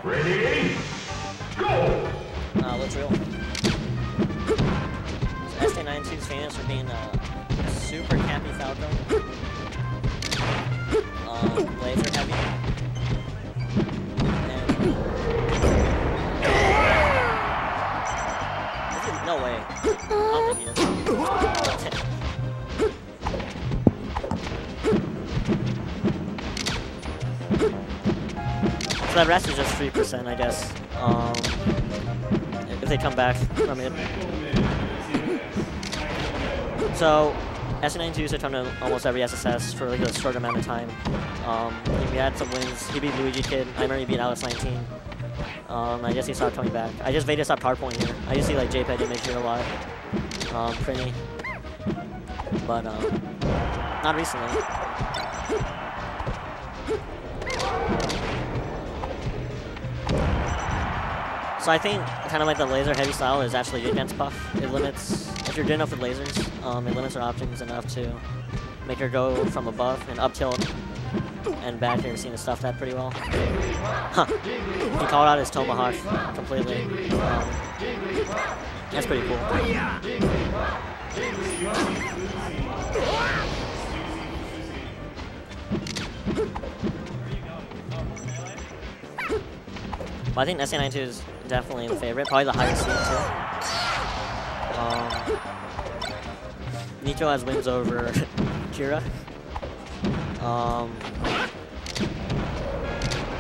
Ready? Go! Looks real. So SK92 is famous for being a super campy Falco. Laser heavy. And no way. I don't think he is. So that rest is just 3%, I guess. If they come back from it. So SK92 switched on to almost every SSS for like a short amount of time. He had some wins. He beat Luigi Kid. I remember he beat Alex 19. I guess he stopped coming back. I just Veda stopped PowerPoint here. I just see like JPEG image here a lot. Pretty. But not recently. So I think kind of like the laser heavy style is actually good against Puff. It limits, if you're good enough with lasers, it limits her options enough to make her go from above and up tilt and back here. Seen his stuff that pretty well. Huh. He called out his Tomahawk completely. That's pretty cool. Well, I think SK92 is definitely the favorite, probably the highest seed too. Neeco has wins over Kira.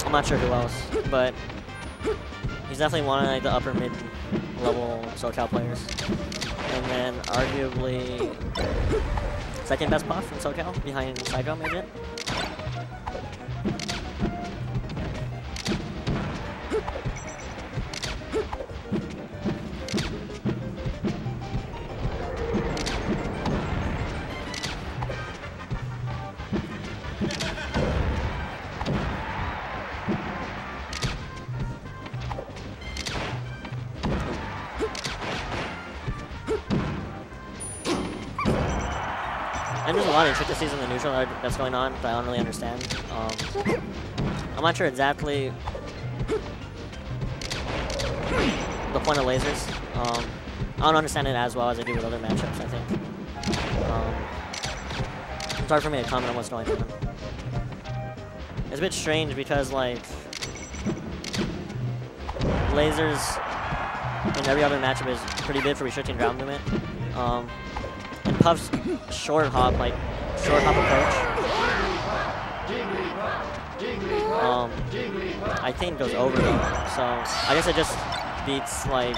I'm not sure who else, but he's definitely one of like, the upper mid-level SoCal players. And then arguably second best Puff in SoCal, behind Psycho maybe. And there's a lot of intricacies in the neutral that's going on that I don't really understand. I'm not sure exactly the point of lasers. I don't understand it as well as I do with other matchups, I think. It's hard for me to comment on what's going on. It's a bit strange because, like, lasers in every other matchup is pretty good for restricting ground movement. And Puff's short hop approach, I think goes over though. So I guess it just beats like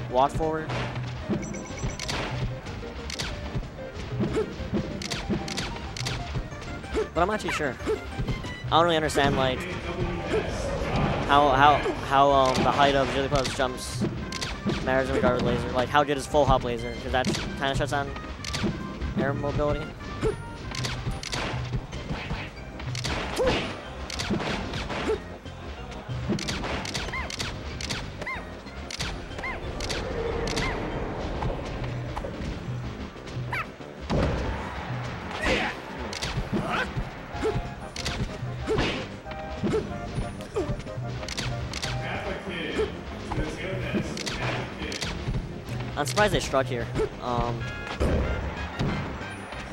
walk forward. But I'm not too sure. I don't really understand like how the height of Jigglypuff's jumps matters in regard to laser. Like, how good is full hop laser? Because that kind of shuts down air mobility. I'm surprised they struck here.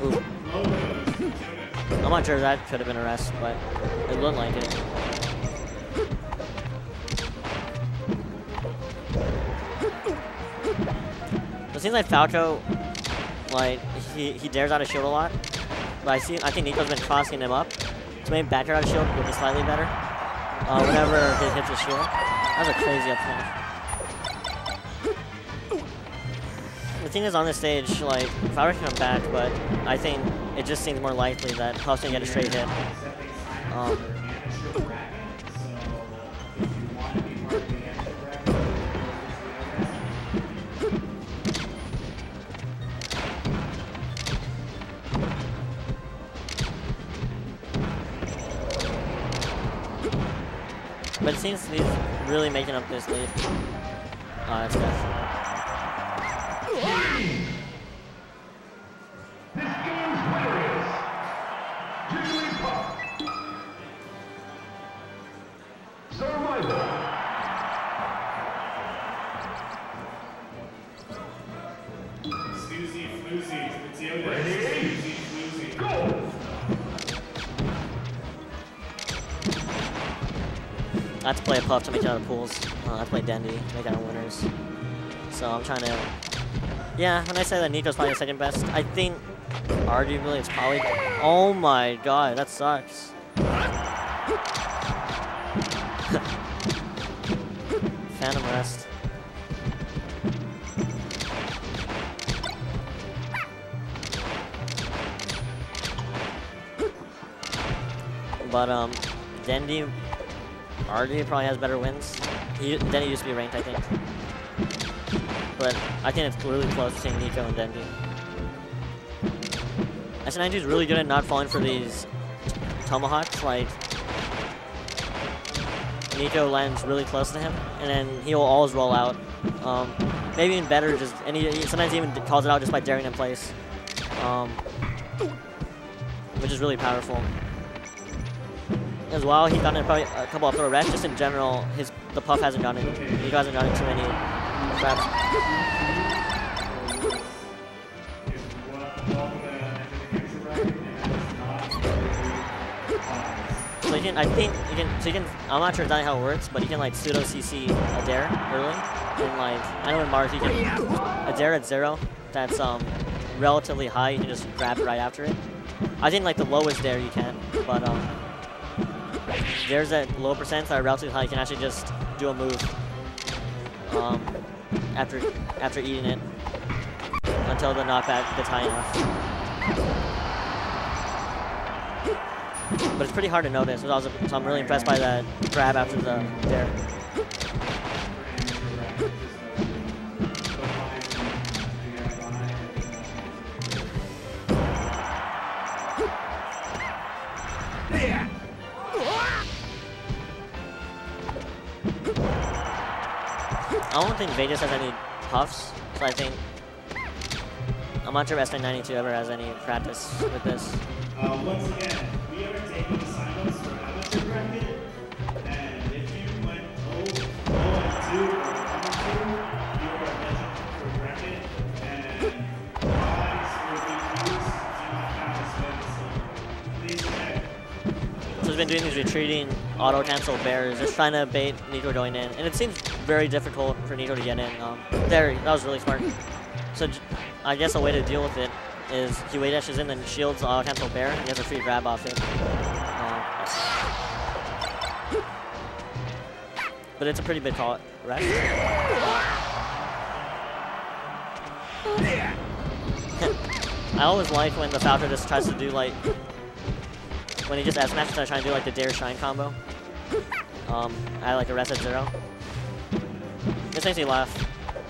Ooh. I'm not sure if that could have been a rest, but it looked like it. It seems like Falco, like, he dares out of shield a lot. But I think Neeco's been crossing him up. So maybe back air out of shield would be slightly better. Whenever he hits his shield. That was a crazy up smash. The thing is, on this stage, like, if I were to come back, but I think it just seems more likely that Puff's gonna get a straight hit. But it seems he's really making up this lead. That's good. Jigglypuff. Survival. Snoozy, floozy, it's Yoda. Ready? Snoozy, floozy. Go! I have to play a Puff to make it out of pools. I play Dendy to make it out of winners. So I'm trying to... Yeah, when I say that Neeco's probably the second best, I think arguably it's probably... Oh my god, that sucks. Phantom Rest. But Dendy arguably probably has better wins. Dendy used to be ranked, I think. But I think it's really close between Neeco and Dendy. SK92 is really good at not falling for these tomahawks. Like, Neeco lands really close to him, and then he'll always roll out. Maybe even better, just sometimes he even calls it out just by daring in place, which is really powerful. As well, he's done it probably a couple of throw rests. Just in general, the Puff hasn't done it. Neeco hasn't done it too many traps. So you can, I think you can. So you can. I'm not sure exactly how it works, but you can like pseudo CC a dare early, and like I know in Mars you can a dare at 0 that's relatively high. You can just grab it right after it. I think like the lowest dare you can, but dares at low percents that are relatively high. You can actually just do a move after eating it until the knockback gets high enough. But it's pretty hard to notice, so I'm really impressed by that grab after the dare. I don't think Vegas has any puffs, so I think I'm not sure if SK92 ever has any practice with this. Once again, we are taking assignments for amateur bracket, and if you went 0-2 or 1-2, you are eligible for bracket, and prize will be used to not have to spend, so please check. So he's been doing these retreating auto-cancel bears, just trying to bait Neeco going in, and it seems very difficult for Neeco to get in. There, that was really smart. So I guess a way to deal with it is he wait dashes in, then shields the auto-cancel bear, and he has a free grab off it. But it's a pretty big call, right? I always like when the Falco just tries to do like, when he just S-matches to try and do like the dare shine combo. At like a rest at 0. This makes me laugh.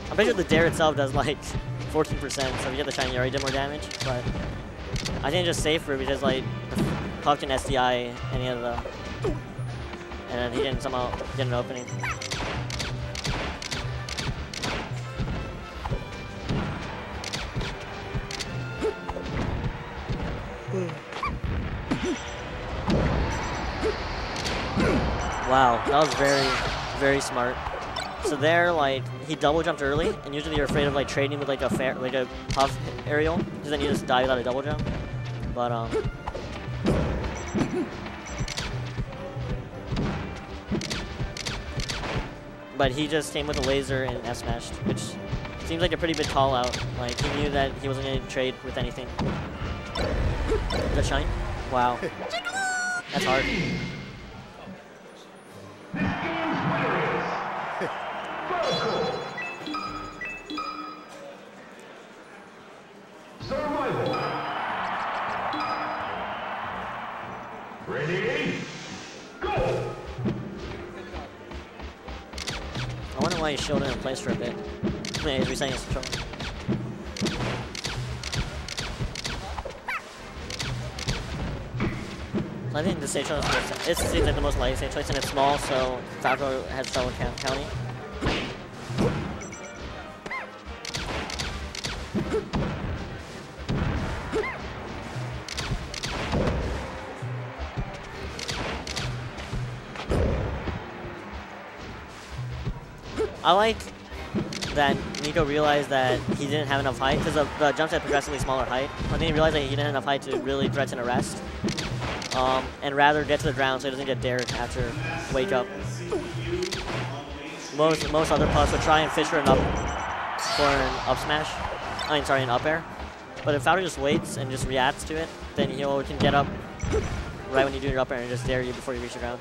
I'm pretty sure the dare itself does like 14%, so if you get the shiny, you already did more damage, but I think it's just safer because like the Puff can SDI any of the, and then he didn't somehow get an opening. Wow, that was very, very smart. So there, like, he double jumped early, and usually you're afraid of like trading with like a Puff aerial, because then you just die without a double jump. But he just came with a laser and S-smashed, which seems like a pretty big call out. Like he knew that he wasn't going to trade with anything. The shine? Wow. That's hard. This game's winner is Falco. Survival. Ready? Go! I wonder why he shielded in place for a bit. Yeah, he's resetting his control. I think the stage choice it seems like the most likely stage choice, and it's small, so Falco has trouble counting. I like that Neeco realized that he didn't have enough height because the jumps at progressively smaller height. I think he realized that he didn't have enough height to really threaten arrest. And rather get to the ground so he doesn't get dared after wake up. Most other puffs would try and fish for an up smash. I mean, sorry, an up air. But if Falco just waits and just reacts to it, then he can get up right when you do your up air and just dare you before you reach the ground.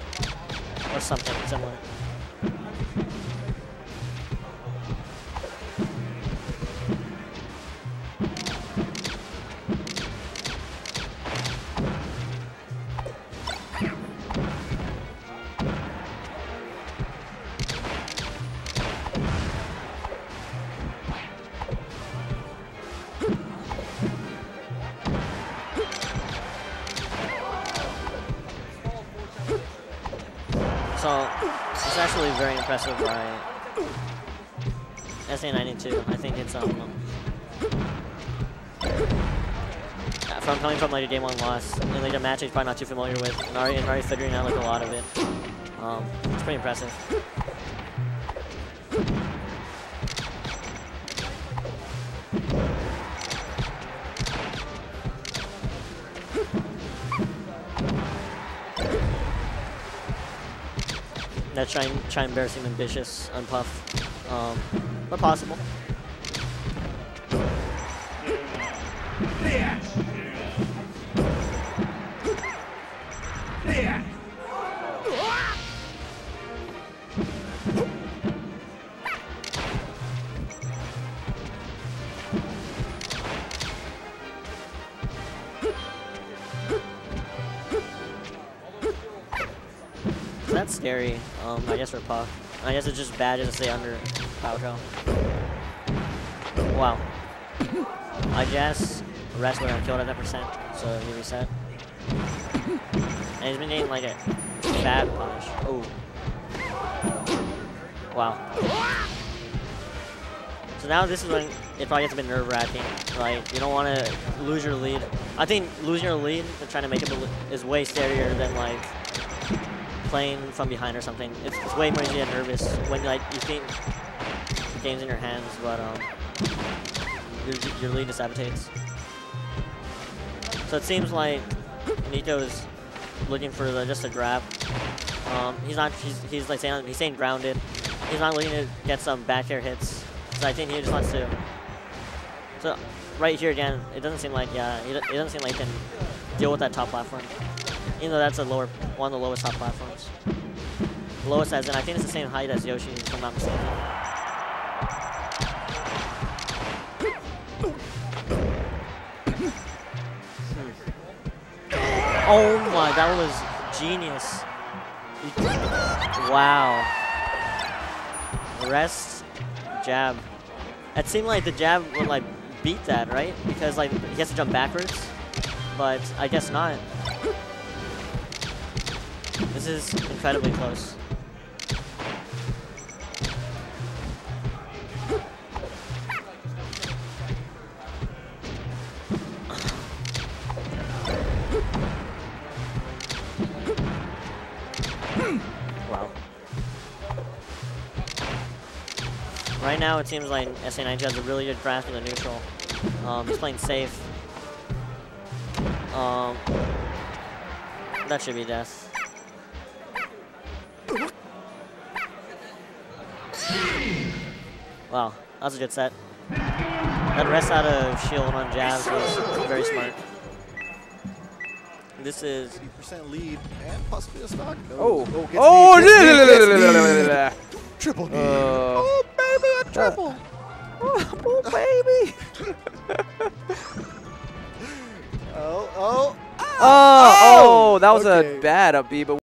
Or something similar. So, it's actually very impressive by SK92. I think it's, from coming from like a game 1 loss, in like a match he's probably not too familiar with, and already figuring out like a lot of it. It's pretty impressive. Let's try and embarrass him ambitious on Puff, but possible. That's scary, I guess for Puff. I guess it's just bad just to stay under Falco. Wow. I guess Rest would have killed at that percent, so he reset. And he's been getting like a bad punish. Oh. Wow. So now this is when it probably gets a bit nerve-wracking. Like, you don't want to lose your lead. I think losing your lead and trying to make it is way scarier than like playing from behind or something. It's way more easy to get nervous when like you think the game's in your hands, but your lead disabotates. So it seems like Neeco is looking for just a grab. He's like saying he's staying grounded. He's not looking to get some back air hits. So I think he just wants to. So right here again, it doesn't seem like it doesn't seem like he can deal with that top platform. Even though that's one of the lowest top platforms. Lowest as in, I think it's the same height as Yoshi, if I'm not mistaken. Oh my, that was genius. Wow. Rest, jab. It seemed like the jab would like beat that, right? Because like he has to jump backwards, but I guess not. This is incredibly close. Wow. Right now it seems like SK92 has a really good grasp of the neutral. He's playing safe. That should be death. Wow, that was a good set. That rest out of shield on jabs was very smart. This is 80% lead and possibly a stock. Triple knee. Oh baby, a triple. Oh baby. Oh, that was okay. a bad up B, but